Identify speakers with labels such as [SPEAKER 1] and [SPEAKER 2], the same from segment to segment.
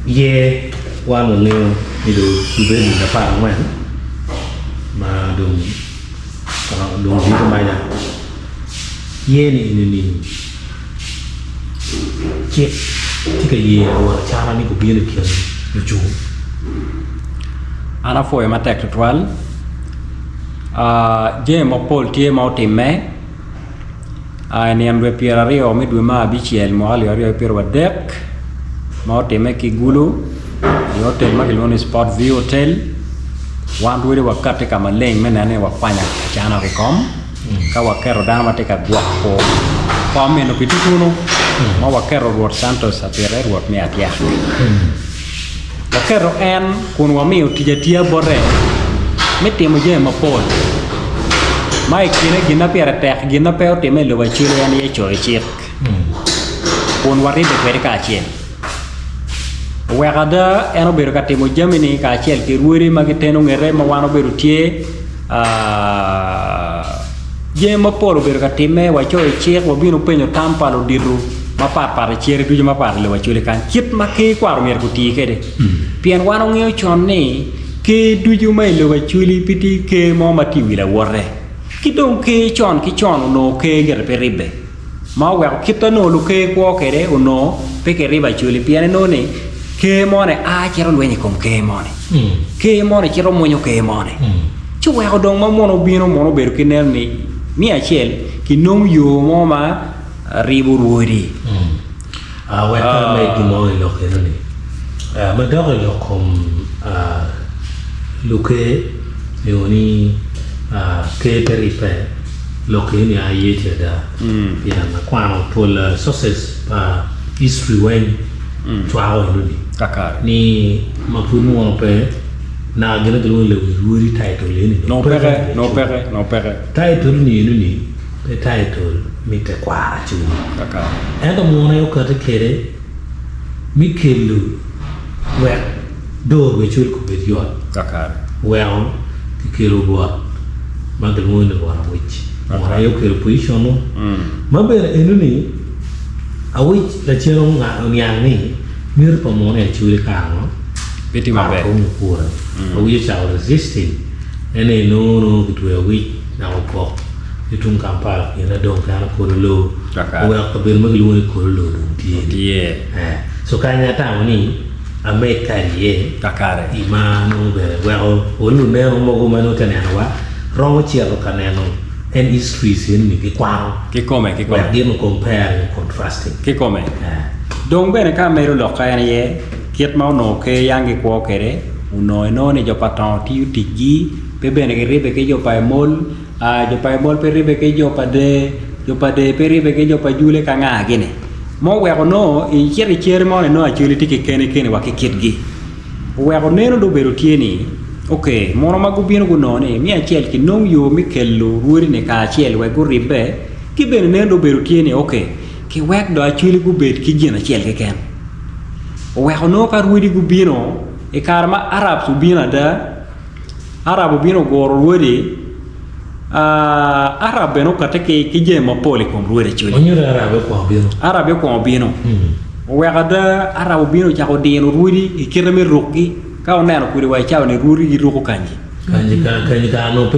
[SPEAKER 1] ye one new itu ben dapat mana mà đường đường đi cái bài này ye ni chết thì cái ye và cha nó cũng biết được kiểu nó chú
[SPEAKER 2] ana foi ma tek tual je mo pol tie mo timme ni am repiera rio mi due ma biciel mo ali rio per wadek mo timme ki gulu di hotel ma ke sport view hotel wan due wakati kama leng menane wafanya chana ko kom ka wakero dana mate ka gwa ko kom no pitikuno ma wakero Ruot Santos apere Ruot me atia wakero en kun wamiyo tijatia bore mitimo je mapol mai kine gina pere tek gina peo time lo wachule yani ye chore chik kun waride kwere ka chien wegada eno beru ka timo jamini ka chiel ki ruori magiteno ngere ma wano beru tie je mapol beru ka time wachore chik wabino penyo tampalo diru mapar chiere dujo mapar le wachule kan kit make kwaro mer kuti kede pien wano ngeo chon ni ke dujo mai le wachuli piti ke mo mati wila worre kidong ke chon ki chon no ke ger peribe ma wa kito no lu ke ko kede uno pe ke riba chuli pien no ni ke mo ne a chero lwenye kom ke mo ne ke mo ne chero monyo ke mo ne chu wa dong ma mono bino mono beru kinen ni mi achiel ki nom yo mo ma ribu ruori
[SPEAKER 1] weka mai di mo lo ke ni ma do lo kom luke ni ke peripe lo ke ni a yete da ya na kwa no pol success pa history when twao ni
[SPEAKER 2] kakar
[SPEAKER 1] ni ma punu on pe na gele de lo ruori title ni
[SPEAKER 2] no pere
[SPEAKER 1] title ni the title mi te kwa chu
[SPEAKER 2] kakar
[SPEAKER 1] and the morning o ka te kere mi kelu we do we chul ko be yo
[SPEAKER 2] kakar
[SPEAKER 1] well ki kelu bo ma de mo ne bo na wich ma yo kelu position no ma be enu ni a wich la chero nga nyang ni mir pa mo ne chul ka no
[SPEAKER 2] beti ma be
[SPEAKER 1] ko mu pura o wi cha resisting ene no to a wich na ko itung kampal ina dong kana ko lo o ya ko ber maglu ko lo die so kanya ta ni america ye
[SPEAKER 2] kakare
[SPEAKER 1] ima no be well o lu ne mo go mano tane wa rongo chiero kaneno en history sin ni ki kwaro
[SPEAKER 2] ki come
[SPEAKER 1] di mo compare contrasting
[SPEAKER 2] ki come dong bene ka mero lo ka ye kiet ma no ke yangi ko kere uno no ne jo paton ti utigi pe bene ke ribe ke jo pa mol jo pa mol per ribe ke jo pa de per ribe ke jo pa jule ka nga gine mo we ko no i chiere mo no achuli tiki kene wa ke kitgi we ko ne no do beru tieni okay mono magubino go no ne mi achiel ki nom yo mi kello ruori ne ka achiel we go ribe ki bene ne do beru tieni okay ki wek do achuli go bet ki jina achiel ke ken we ko no ka ruori gubino e karma arab su bina da arab bino go ruori arab no kata ke je ma poli kom ruore chuli
[SPEAKER 1] onyo arabe ko bino we
[SPEAKER 2] ada arab bino ja ko dino ruori e kirame rokki ka oneno kuri wa chaw ne ruori gi roko kanji
[SPEAKER 1] ka no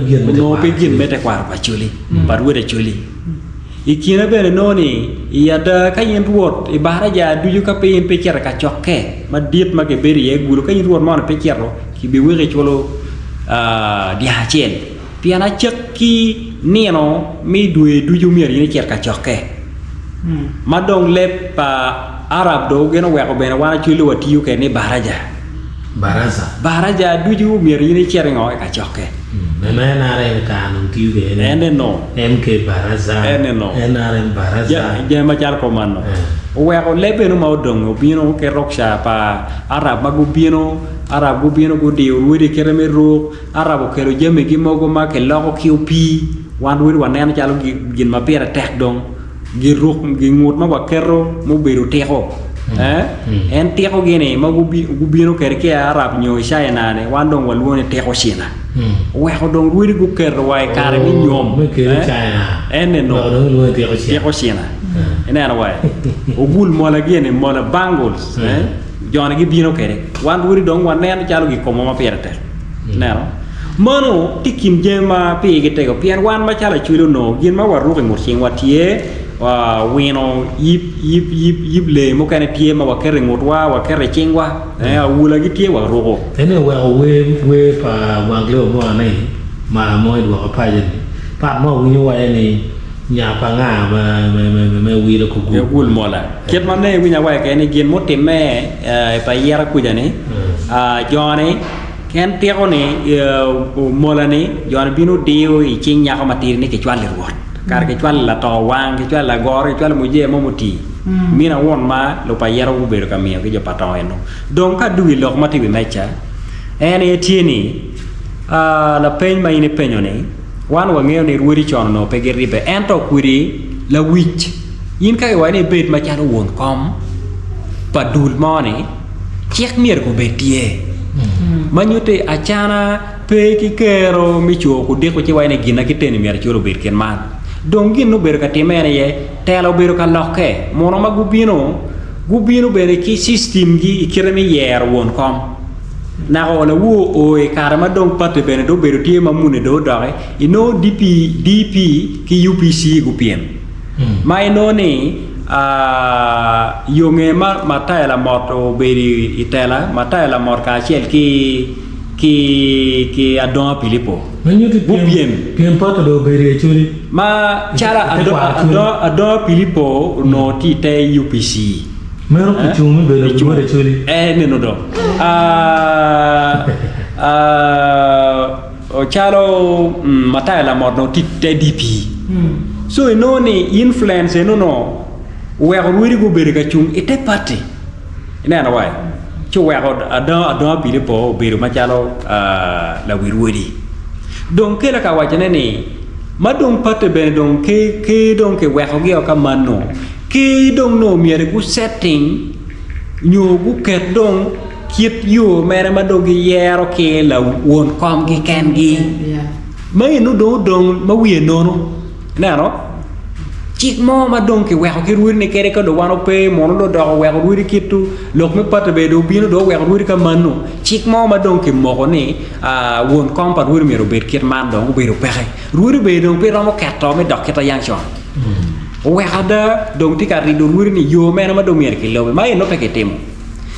[SPEAKER 1] pegin
[SPEAKER 2] mete kwar pa chuli pa ruore chuli ikina bere noni yada kayin ruot e bara ja duju ka pe pe kera ka chokke ma diep ma ke beri e guru kayin ruot ma pe kero ki be wege cholo di hachel piana chekki nino mi duju mier ni ker ka chokke ma dong le pa arab do geno we ko bene wana chuli wati yu ke ni baraja duju mier ni ker ngo ka chokke
[SPEAKER 1] na re ka no tiu ge
[SPEAKER 2] ene no
[SPEAKER 1] mk baraza
[SPEAKER 2] ene no
[SPEAKER 1] na re baraza
[SPEAKER 2] ya ma jar ko manno we ko lebe no ma dong bino ke roksha pa arab magu bino go de ruodi kereme ro arab ko ro jeme gi mogo ma ke loko kiupi wan wuri wanen jalo gin ma pere tek dong gi rok gi ngut ma wa kero mo beru teko en teko gene magu bino ker ke arab nyo shaina ne wan dong walwone teko shina we ko dong ruodi go ker way kare ni nyom
[SPEAKER 1] me ke china
[SPEAKER 2] ene no
[SPEAKER 1] lo teko
[SPEAKER 2] shina ina na wai ogul mola gene mola bangles jona gi bino kere wan wuri dong wan nen chalo gi komo ma perete nero mano tikim jema pe ge tego pian wan ma chala chulo no gin ma waru ke murching watie wino yip le mo kana tie ma wakere ngotwa wakere chingwa wula gi tie waru
[SPEAKER 1] ene we pa wangle mo anai ma mo do pa je pa mo wi wa ene nya pa nga me wi lo ko
[SPEAKER 2] gul mola ket man ne wi nya wa ke ne gin mo timme pa yera ku jane jone ken teko ne mola ne jone binu dio I ching nya ko matir ne ke chwal ruot kar ke chwal la to wang ke chwal la gor ke chwal mo je mo muti mina won ma lo pa yera ku be ka mi ke jo pato eno donc ka duwi lo ma ti be mecha ene tieni la pen ma ine penyo ne wan wa ngeo ne ruori chono no pe geribe ento kuri la wich yin ka wa ne bet ma chano won kom pa dul mone chek mier ko betie manyute achana pe ki kero mi chuo ku de ko ci wa ne gina ki ten mier churo bet ken man donc gin no ber ka timene ye telo ber ka lokke mono ma gubino bere ki system gi ikiremi yer won kom na wala wo o e karama donc parte bene do beru tie mamune do dore ino DP ki UPC gu PM mai no ni yonge ma mata la moto beri itela mata la mor ka chel ki adon Pilipo
[SPEAKER 1] menyuti PM parte do beri churi
[SPEAKER 2] ma cara adon Pilipo no ti te UPC
[SPEAKER 1] mero kuchumi bele churi churi
[SPEAKER 2] neno do chalo mata la modno ti DP so no ni influence no we ko wiri go bere ka chung ite party ina na wai chu we ko adon Pilipo bere ma chalo la wirwiri donc kela ka wajane ni madong party ben donc ke donc we ko gi ka manno ki dong no miere gu setting nyo gu ket dong kit yo mere ma dong yero ke la won kom gi ken gi mai no do dong ma wie no na no chik mo ma dong ke we ko ruir ne kere ko do wano pe mo no do we ko ruir kitu lok me pat be do bino do we ko ruir ka manu chik mo ma dong ke mo ko ni won kom pa ruir mi ro bet kit man dong be ro pexe ruir be dong pe ro mo kato me dok kita yang chon we ada dong tika rido wuri ni yo mena ma do mier ki lobe mai no peke temo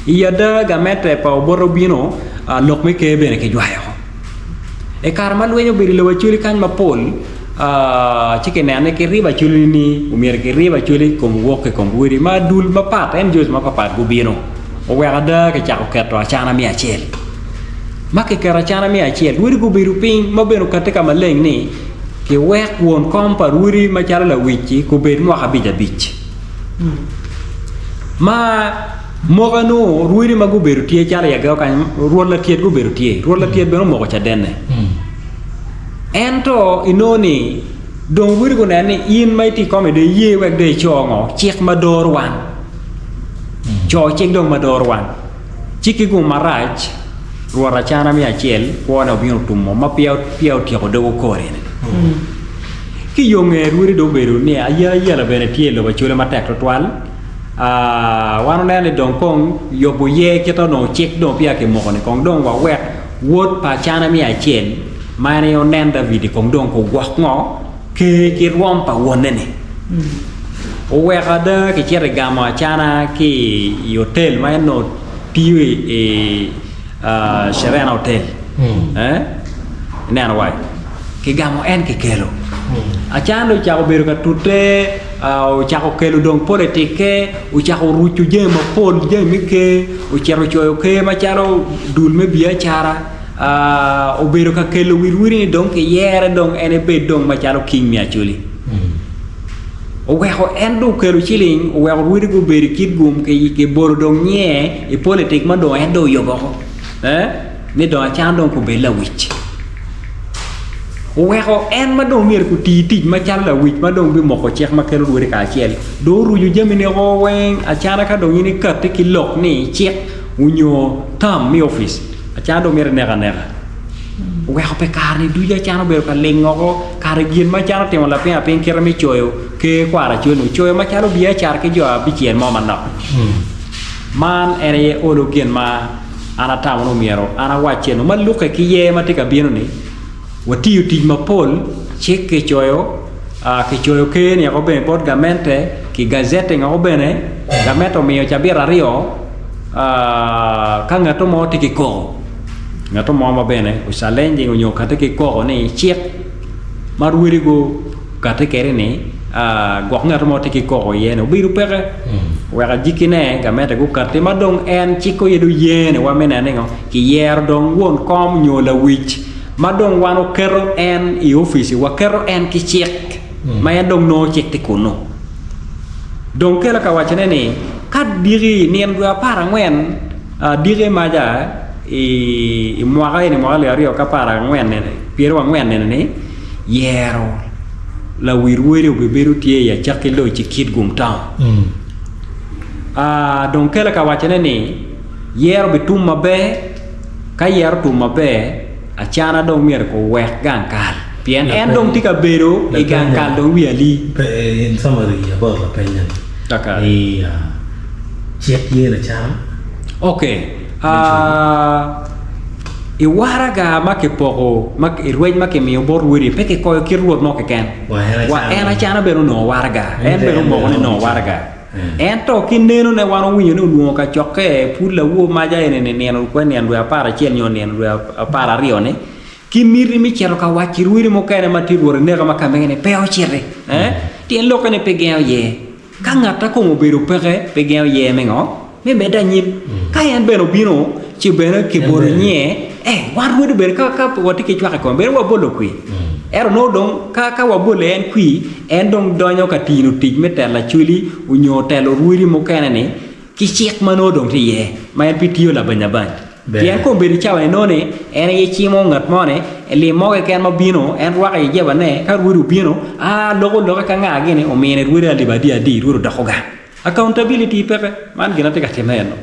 [SPEAKER 2] iya da ga mete pa boro bino lok me ke bene ke jwayo e karma luenyo biri lo chuli kan ma pol chike ne ke riba chuli ni umier ke riba chuli kom woke kom wuri ma dul ma pat en jos ma papat gu bino o we ada ke chako keto achana mi achel ma ke kera achana mi achel wuri gu biru ping ma beno katika maleng ni ke wek won kom pa ruri ma chala la wichi ko be mo habija bich ma mogano ruri ma go beru tie chala ya ga kan ruola tie go beru tie ruola tie be mo ko cha denne ento inoni don wuri go nani in mai ti kom de ye wek de chongo chek ma dor wan cho chek dong ma dor wan chiki go marach ruora chana mi achel ko na bi tumo ma piao ti ko de ko re ki yonge ruri do beru ni aya la bene tie lo bachule matek to twal wano ne don kong yobo ye keto no chek do pia ke mo ne kong dong wa wek wot pa chana mi achel mane yo nen David kong dong ko gwak ngo ke rom pa wonne ne o we ada ke chere gama chana ki hotel ma no tiwe Serena Hotel nana wai ke gamo en ke kelo achano chako beru ka tute o chako kelo dong politike o chako ruchu jema pol jemi ke o chero choyo ke ma charo dul me biya chara o beru ka kelo wirwiri dong ke yere dong ene be dong ma charo king mi achuli o we ho endo kelo chiling o we ho wiri go beru kid gum ke boro dong nye e politik ma do endo yogo ne do achan dong ko be la wich we ho en ma dong mier ku ti ma chal la wich ma dong bi mo ko chek ma kelo wiri ka chel do ruju jamine ho wen achana ka dong ni kat ki lok ni chek unyo tam mi office achan do mier nega we ho pe kar ni du ya chano be ka lengo ko kar gien ma chano te la pe kera mi choyo ke kwara chwe no chwe ma chalo bia char ke jo bichien mo man no man ere olo gen ma ana tamo no miero ana wache no maluke ki ye matika bieno ni wati uti mapol cheke choyo ke choyo ke ni ko ben pod gamente ki gazete ngo bene gameto miyo chabira rio ka ngato mo tiki ko ngato mo ma bene usalenje nyo kate ki ko ni chek marwiri go kate kere ni gok ngato mo tiki ko ye no biru pere wera jikine gamete go kate madong en chiko yedu yene wa menane ngo ki yer dong won kom nyola wich madong wano kero en i office wa kero en ki chek ma en dong no chek te kuno dong kela ka wachane ni kad diri nien dua para ngwen diri maja i moaga ni moaga rio ka para ngwen ne piero ngwen ne ni yero la wirwere beberu tie ya chakelo chikit gumta donc kela ka wachane ni yero bitum mabe ka yero tum mabe achana dong mier ko wek gankal pien en dong tika bero e gankal dong wiali
[SPEAKER 1] in summary about la penyan
[SPEAKER 2] taka
[SPEAKER 1] check ye na cham
[SPEAKER 2] okay i waraga make poko mak irwej make mi bor wuri peke ko ki ruot no ke ken wa ena chana bero no waraga en bero mo no waraga en to kineno ne wano winyo no duo ka choke pula wo maja ene ne no ko ne ndu para chien nyon ne ndu para rio ne kimiri mi chero ka wachi ruiri mo kene matiruore ne kama kamene peo chire tien loka ne pegeo ye ka ngata ko mo bero pegeo ye mengo me beda nyim ka en beno bino ci beno ke boro nye war wudu ber ka wati ke chwa ko ber wa bolo kui ero no dong ka wa bolo en kui en dong donyo ka tinu tij metela chuli unyo telo ruiri mo kene ne ki chek mano dong ti ye ma en pitio la banya ban bien ko ber chawa no ne en ye chimo ngat mo ne le mo ke ken mo bino en wa ke jeba ne ka ruiru bino logo ka nga gene o mene ruiri ali badia di ruiru da khoga accountability pepe man gina te ka temeno